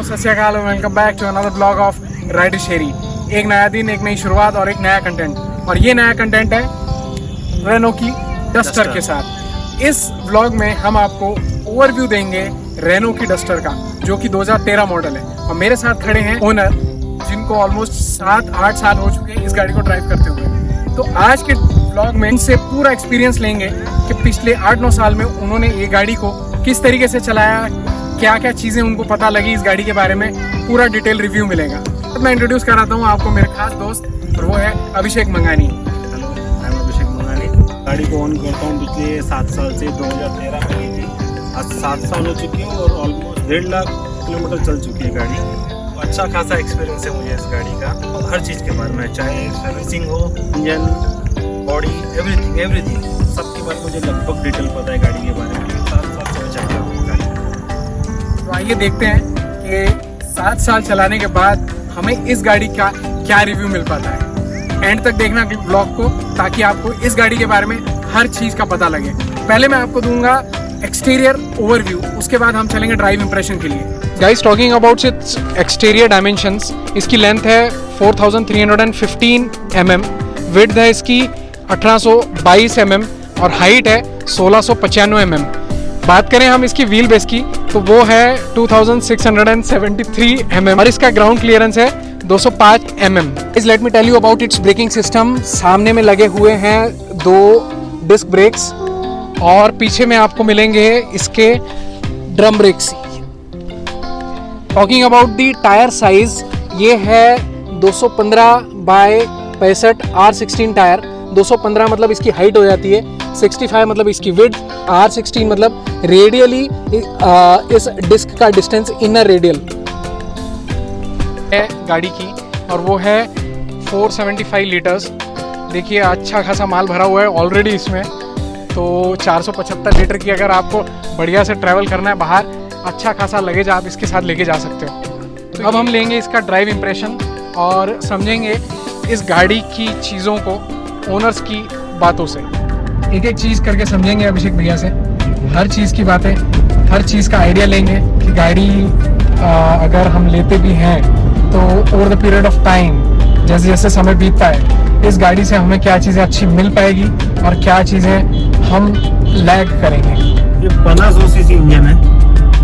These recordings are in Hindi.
सत श्री अकाल, welcome back to another blog of ride शेरी। एक नया दिन, एक नई शुरुआत और एक नया कंटेंट। और ये नया कंटेंट है रेनो की डस्टर के साथ। इस ब्लॉग में हम आपको ओवरव्यू देंगे रेनो की डस्टर का, जो कि 2013 मॉडल है। और मेरे साथ खड़े हैं ओनर, जिनको ऑलमोस्ट 7-8 साल हो चुके हैं इस गाड़ी को ड्राइव करते हुए। तो आज के ब्लॉग में इनसे पूरा एक्सपीरियंस लेंगे कि पिछले 8-9 साल में उन्होंने ये गाड़ी को किस तरीके से चलाया, क्या क्या चीज़ें उनको पता लगी इस गाड़ी के बारे में, पूरा डिटेल रिव्यू मिलेगा। तो मैं इंट्रोड्यूस कराता हूँ आपको मेरे खास दोस्त, और वो है अभिषेक मंगानी। हेलो, मैं अभिषेक मंगानी। गाड़ी को ऑन करता हूँ पिछले 7 साल से। 2013 में ली थी, आज 7 साल हो चुकी है और ऑलमोस्ट 1.5 लाख किलोमीटर चल चुकी है गाड़ी। तो अच्छा खासा एक्सपीरियंस है मुझे इस गाड़ी का, और हर चीज़ के बारे में, चाहे सर्विसिंग हो, इंजन, बॉडी, एवरीथिंग सबके बारे में मुझे लगभग डिटेल पता है गाड़ी के बारे में। 7 साल से मैं चल रहा हूँ गाड़ी। तो आइए देखते हैं कि 7 साल चलाने के बाद हमें इस गाड़ी का क्या रिव्यू मिल पाता है। एंड तक देखना ब्लॉग को, ताकि आपको इस गाड़ी के बारे में हर चीज़ का पता लगे। पहले मैं आपको दूंगा एक्सटीरियर ओवरव्यू, उसके बाद हम चलेंगे ड्राइव इंप्रेशन के लिए। Guys, talking about it's exterior dimensions, इसकी लेंथ है 4315 mm, विड्थ है इसकी 1822 mm और हाइट है 1695 mm। बात करें हम इसकी व्हील बेस की, तो वो है 2673 mm और इसका ग्राउंड क्लियरेंस है 205 mm। Let me tell you about its braking system. सामने में लगे हुए हैं 2 डिस्क ब्रेक्स और पीछे में आपको मिलेंगे इसके drum brakes. Talking about the tyre size, ये है 215 बाय 65 R16 टायर। 215 मतलब इसकी हाइट हो जाती है, 65 मतलब इसकी विड्थ, R16 मतलब रेडियली इस डिस्क का डिस्टेंस इनर रेडियल है गाड़ी की, और वो है 475 लीटर्स। देखिए अच्छा खासा माल भरा हुआ है ऑलरेडी इसमें। तो 475 लीटर की अगर आपको बढ़िया से ट्रैवल करना है बाहर, अच्छा खासा लगेज आप इसके साथ लेके जा सकते हो। तो अब हम लेंगे इसका ड्राइव इंप्रेशन और समझेंगे इस गाड़ी की चीज़ों को ओनर्स की बातों से। एक एक चीज़ करके समझेंगे अभिषेक भैया से, हर चीज़ की बातें, हर चीज़ का आइडिया लेंगे कि गाड़ी अगर हम लेते भी हैं तो over the period of time, जैसे जैसे समय बीतता है, इस गाड़ी से हमें क्या चीज़ें अच्छी मिल पाएगी और क्या चीज़ें हम लैग करेंगे। ये 1500 सीसी इंजन है।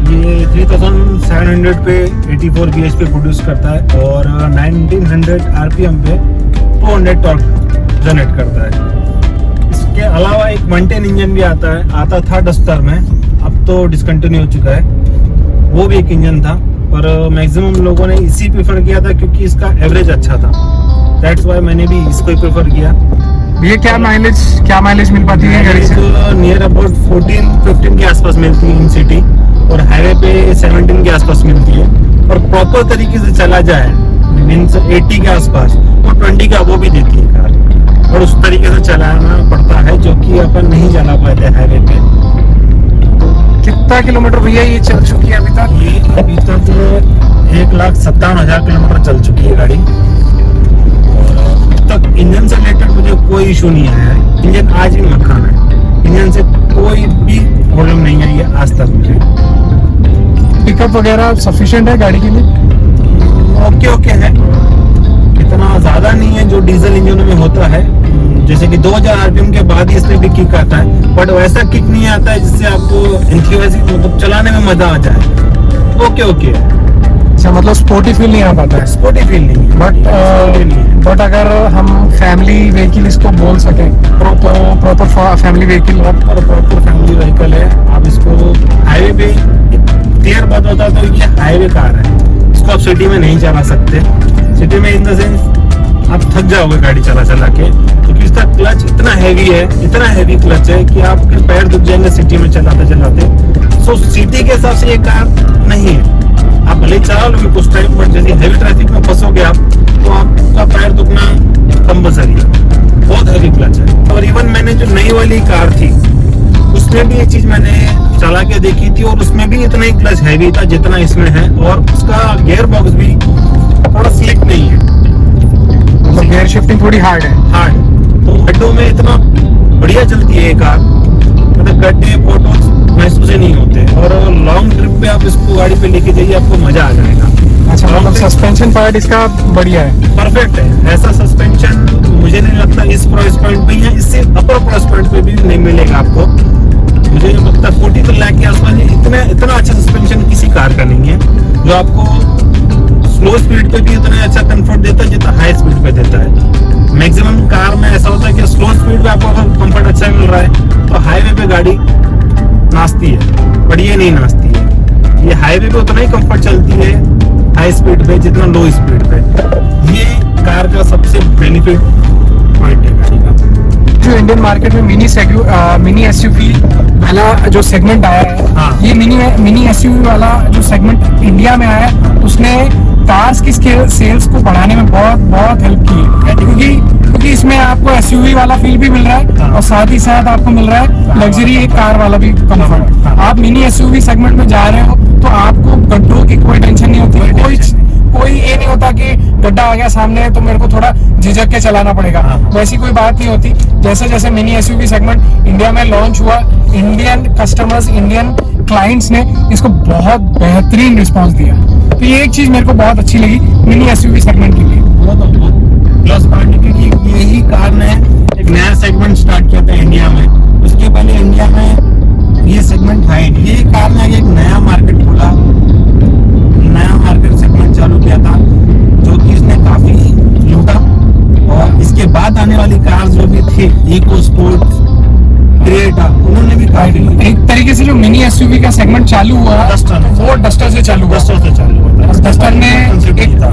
ये 3700 पे 84 bhp प्रोड्यूस करता है और 1900 rpm पे 200 टॉर्क जनरेट करता है। इसके अलावा एक मेंटेन इंजन भी आता था डस्टर में, अब तो डिसकंटिन्यू हो चुका है। वो भी एक इंजन था, पर मैक्सिमम लोगों ने इसी प्रेफर किया था क्योंकि इसका एवरेज अच्छा था। दैट्स वाई मैंने भी इसको ही प्रेफर किया। ये क्या माइलेज मिल पाती है गाड़ी से? नियर अबाउट 14-15 के आसपास मिलती है इन सिटी, और हाईवे पे 17 के आसपास मिलती है। और प्रॉपर तरीके से चला जाए मीन्स 80 के आसपास, तो 20 का वो भी देती है कार। और उस तरीके से चलाना पड़ता है जो कि अपन नहीं चला पाते हाईवे पे। कितना किलोमीटर भैया ये चल चुकी है अभी तक? ये अभी तक 1,57,000 किलोमीटर चल चुकी है गाड़ी। और अब तक इंजन से रिलेटेड मुझे कोई इशू नहीं आया है। इंजन आज भी मक्खन है, इंजन से कोई भी प्रॉब्लम नहीं आई है आज तक मुझे। पिकअप वगैरह सफिशिएंट है गाड़ी के लिए? ओके है, इतना ज़्यादा नहीं है जो डीजल इंजनों में होता है। जैसे कि 2000 आरपीएम के बाद ही इसमें भी किक आता है, बट वैसा किक नहीं आता है जिससे आपको मतलब चलाने में मजा आ जाए। ओके अच्छा, मतलब स्पोर्टी फील नहीं आ पाता है? स्पोर्टी फील नहीं है, बट अगर हम फैमिली व्हीकल इसको बोल सकें तो proper family vehicle family vehicle है। आप इसको हाईवे पे क्लियर बात होता तो ये हाईवे कार है, इसको आप सिटी में नहीं चला सकते। सिटी में इन द सेंस आप थक जाओगे गाड़ी चला के, क्योंकि इसका क्लच इतना हैवी क्लच है कि आपके पैर दुख जाएंगे सिटी में चलाते। सो सिटी के हिसाब से ये कार नहीं है। आप भले चला लोगे कुछ टाइम, बट जैसे हैवी ट्रैफिक में फंसोगे आप, तो आपका पैर दुखना कंपल्सरी है। बहुत हैवी क्लच है। और इवन मैंने जो नई वाली कार थी उसमें भी ये चीज मैंने चला के देखी थी, और उसमें भी इतना ही क्लच हैवी था जितना इसमें है। और उसका गियर बॉक्स भी थोड़ा स्लिक नहीं है, मतलब गियर शिफ्टिंग थोड़ी हार्ड है। तो गड्ढों में इतना बढ़िया चलती है ये कार, मतलब गड्ढे फोटोज महसूस ही नहीं होते। और लॉन्ग ट्रिप पे आप इसको गाड़ी पे लेके जाइए, आपको मजा आ जाएगा। अच्छा, मतलब सस्पेंशन पार्ट इसका बढ़िया है, परफेक्ट है। ऐसा सस्पेंशन मुझे नहीं लगता इस प्राइस पॉइंट पे या इससे अपर प्राइस पॉइंट पे भी नहीं मिलेगा आपको। मुझे लगता है 40 लाख के आसपास इतना अच्छा सस्पेंशन किसी कार का नहीं है, जो आपको स्लो स्पीड पे भी उतना अच्छा कंफर्ट देता है जितना हाई स्पीड पे देता है। मैक्सिमम कार में ऐसा होता है कि स्लो स्पीड पे आपको अगर कंफर्ट अच्छा मिल रहा है तो हाईवे पे गाड़ी नाचती है, बढ़िया नहीं नाचती है। ये हाईवे पे उतना ही कंफर्ट चलती है हाई स्पीड पे जितना लो स्पीड पे। ये कार का सबसे बेनिफिट पॉइंट है गाड़ी का। जो इंडियन मार्केट में मिनी एसयूवी वाला जो सेगमेंट आया है, हाँ। ये मिनी एसयूवी वाला जो सेगमेंट इंडिया में आया है, उसने कार्स की सेल्स को बढ़ाने में बहुत हेल्प की है, क्योंकि इसमें आपको एसयूवी वाला फील भी मिल रहा है और साथ ही साथ आपको मिल रहा है लग्जरी एक कार वाला भी कंफर्ट। आप मिनी एसयूवी सेगमेंट में जा रहे हो तो आपको गड्ढों की कोई टेंशन नहीं होती, कोई ये नहीं होता कि गड्ढा आ गया सामने तो मेरे को थोड़ा झिझक के चलाना पड़ेगा, वैसी कोई बात नहीं होती। जैसे जैसे मिनी एसयूवी सेगमेंट इंडिया में लॉन्च हुआ, इंडियन कस्टमर्स, इंडियन क्लाइंट्स ने इसको बहुत बेहतरीन रिस्पांस दिया। तो ये एक चीज मेरे को बहुत अच्छी लगी मिनी एसयूवी सेगमेंट के लिए। प्लस पॉइंट क्योंकि यही कार ने एक नया सेगमेंट स्टार्ट किया था इंडिया में। उसके पहले इंडिया में ये सेगमेंट था ही नहीं। ये कार ने एक नया मार्केट खोला, नया मार्केट सेगमेंट चालू किया था, जो कि इसने काफी लूटा। और इसके बाद आने वाली कार जो भी थी, इको स्पोर्ट, क्रिएटा, उन्होंने भी काफी एक तरीके से जो मिनी एसयूवी का सेगमेंट चालू हुआ वो डस्टर से चालू हुआ। डस्टर ने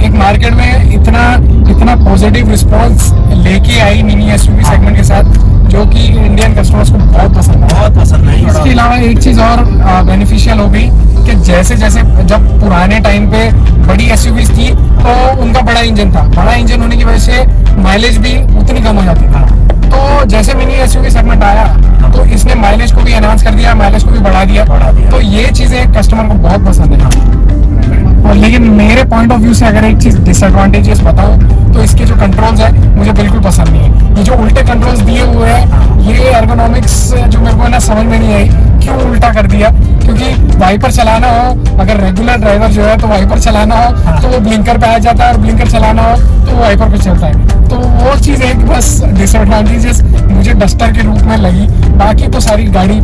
एक मार्केट में इतना पॉजिटिव रिस्पांस लेके आई मिनी एसयूवी सेगमेंट के साथ, जो कि इंडियन कस्टमर्स को बहुत पसंद है। इसके अलावा एक चीज और बेनिफिशियल हो गई कि जैसे जब पुराने टाइम पे बड़ी एसयूवीज थी तो उनका बड़ा इंजन होने की वजह से माइलेज भी उतनी कम हो जाती थी। तो जैसे मिनी एसयूवी सेगमेंट आया तो इसने माइलेज को भी एनहांस कर दिया, माइलेज को भी बढ़ा दिया। तो ये चीजें कस्टमर को बहुत पसंद है। और लेकिन मेरे पॉइंट ऑफ व्यू से अगर एक चीज डिसएडवांटेजेस बताऊं तो इसके जो कंट्रोल्स है मुझे बिल्कुल पसंद नहीं है। ये जो उल्टे कंट्रोल्स दिए हुए हैं, ये एर्गोनॉमिक्स जो मेरे को ना समझ में नहीं आई, क्यों उल्टा कर दिया। क्योंकि वाइपर चलाना हो, अगर रेगुलर ड्राइवर जो है तो वाइपर चलाना हो तो वो ब्लिंकर पे आ जाता है, और ब्लिंकर चलाना हो तो वो वाइपर पे चलता है। तो वो चीज है कि बस डिसएडवांटेजेस मुझे डस्टर के रूप में लगी। बाकी तो सारी गाड़ी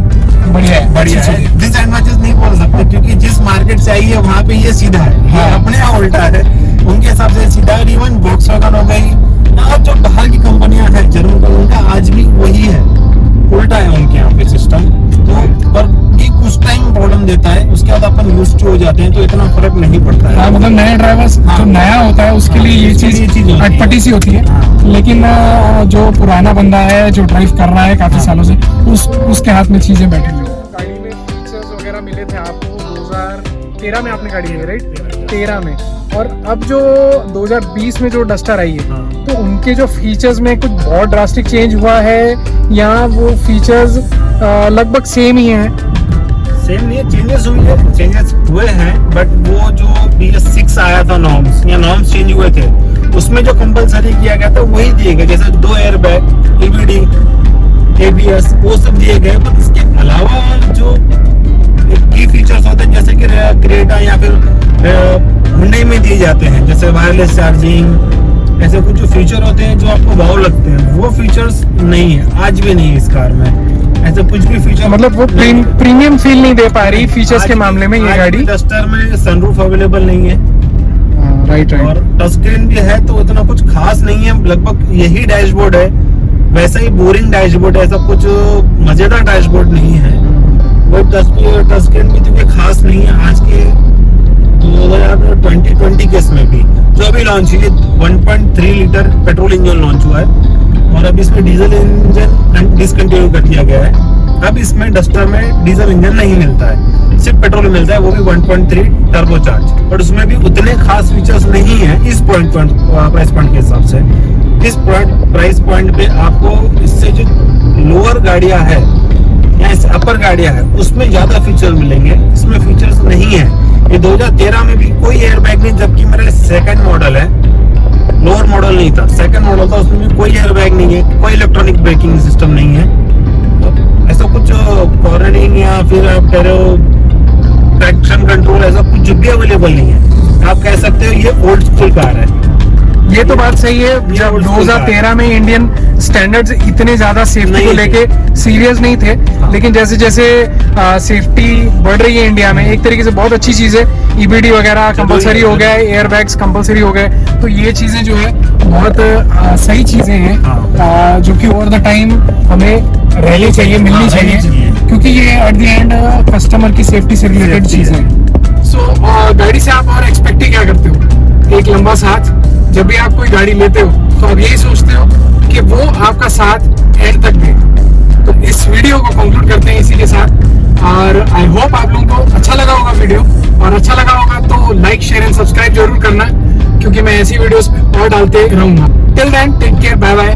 बढ़िया है। डिसएडवांटेज नहीं बोल सकते क्योंकि जिस मार्केट से आई है वहाँ पे ये सीधा है, ये अपने यहाँ उल्टा है। उनके हिसाब से सीधा है। इवन वोक्सवैगन हो गई, जो बाहर की कंपनियां हैं जर्मन का, उनका आज भी वही है, उल्टा है उनके यहाँ पे सिस्टम। तो पर ये कुछ टाइम प्रॉब्लम देता है, उसके बाद अपन यूज्ड टू हो जाते हैं तो इतना फर्क नहीं पड़ता है। मतलब नए ड्राइवर्स जो नया होता है उसके लिए ये चीज अटपटी सी होती है। लेकिन जो पुराना बंदा है जो ड्राइव कर रहा है काफी सालों से, उसके हाथ में चीजें बैठी हुई। गाड़ी में फीचर्स वगैरह मिले थे आपको 2013 में आपने गाड़ी है, राइट? 13 में। और अब जो 2020 में जो डस्टर आई है, तो उनके जो फीचर्स में कुछ बहुत ड्रास्टिक चेंज हुआ है या वो फीचर्स लगभग सेम ही हैं? सेम नहीं है, चेंजेस हुए हैं, बट वो जो BS6 आया था नॉर्म्स चेंज हुए थे, उसमें जो कंपलसरी किया गया था वही दिए गए। जैसे 2 एयरबैग, EBD, ABS, वो सब दिए गए। पर इसके अलावा जो की फीचर्स होते हैं जैसे कि क्रेटा या फिर हुंडई में दिए जाते हैं, जैसे वायरलेस चार्जिंग, ऐसे कुछ जो फीचर होते हैं जो आपको वाव लगते हैं, वो फीचर्स नहीं है, आज भी नहीं है इस कार में। ऐसे कुछ भी फीचर, मतलब वो प्रीमियम फील नहीं दे पा रही फीचर्स के मामले में ये गाड़ी। डस्टर में सनरूफ अवेलेबल नहीं है, राइट। और टच स्क्रीन भी है तो इतना कुछ खास नहीं है, लगभग यही डैशबोर्ड है, वैसा ही बोरिंग डैशबोर्ड है, ऐसा कुछ मजेदार डैशबोर्ड नहीं है। वो टच स्क्रीन भी क्योंकि खास नहीं है। आज के 2020 के इसमें भी जो अभी लॉन्च हुई है 1.3 लीटर पेट्रोल इंजन लॉन्च हुआ है, और अब इसमें डीजल इंजन डिसकंटिन्यू कर दिया गया है। अब इसमें डस्टर में डीजल इंजन नहीं मिलता है, सिर्फ पेट्रोल मिलता है, वो भी 1.3 टर्बो चार्ज। बट उसमें भी उतने खास फीचर्स नहीं है इस प्राइस पॉइंट के हिसाब से। इस प्राइस पॉइंट पे आपको इससे जो लोअर गाड़ियां है या इस अपर गाड़ियां है उसमें ज्यादा फीचर मिलेंगे, इसमें फीचर्स नहीं है। ये 2013 में भी कोई एयरबैग नहीं, जबकि मेरा सेकंड मॉडल है, लोअर मॉडल नहीं था, सेकंड मॉडल था, उसमें भी कोई एयरबैग नहीं है, कोई इलेक्ट्रॉनिक ब्रेकिंग सिस्टम नहीं है। तो ऐसा कुछ कॉर्नरिंग या फिर आप कह रहे हो ट्रैक्शन कंट्रोल, ऐसा कुछ भी अवेलेबल नहीं है। आप कह सकते हो ये ओल्ड स्कूल कार है। ये तो बात सही है, जब old school 2013 में इंडियन स्टैंडर्ड्स इतने ज्यादा सेफ्टी नहीं को थे। लेके सीरियस नहीं थे, लेकिन जैसे जैसे सेफ्टी बढ़ रही है इंडिया में, एक तरीके से बहुत अच्छी चीज है। ईबीडी वगैरह कंपलसरी हो गया है, एयर बैग्स कंपलसरी हो गए, तो ये चीजें जो है बहुत सही चीजें हैं, जो कि ओवर द टाइम हमें रहनी चाहिए, मिलनी हाँ, चाहिए, रहनी चाहिए। क्योंकि ये एट द एंड कस्टमर की सेफ्टी से रिलेटेड Safety चीजें हैं। सो गाड़ी से आप और एक्सपेक्ट ही क्या करते हो? एक लंबा साथ। जब भी आप कोई गाड़ी लेते हो तो आप यही सोचते हो कि वो आपका साथ एंड तक दे। तो इस वीडियो को कंक्लूड करते हैं इसी के साथ, और आई होप आप लोगों को अच्छा लगा होगा वीडियो, और अच्छा लगा होगा तो लाइक शेयर एंड सब्सक्राइब जरूर करना, क्योंकि मैं ऐसी वीडियोस और डालते रहूंगा। Till then take care, bye bye.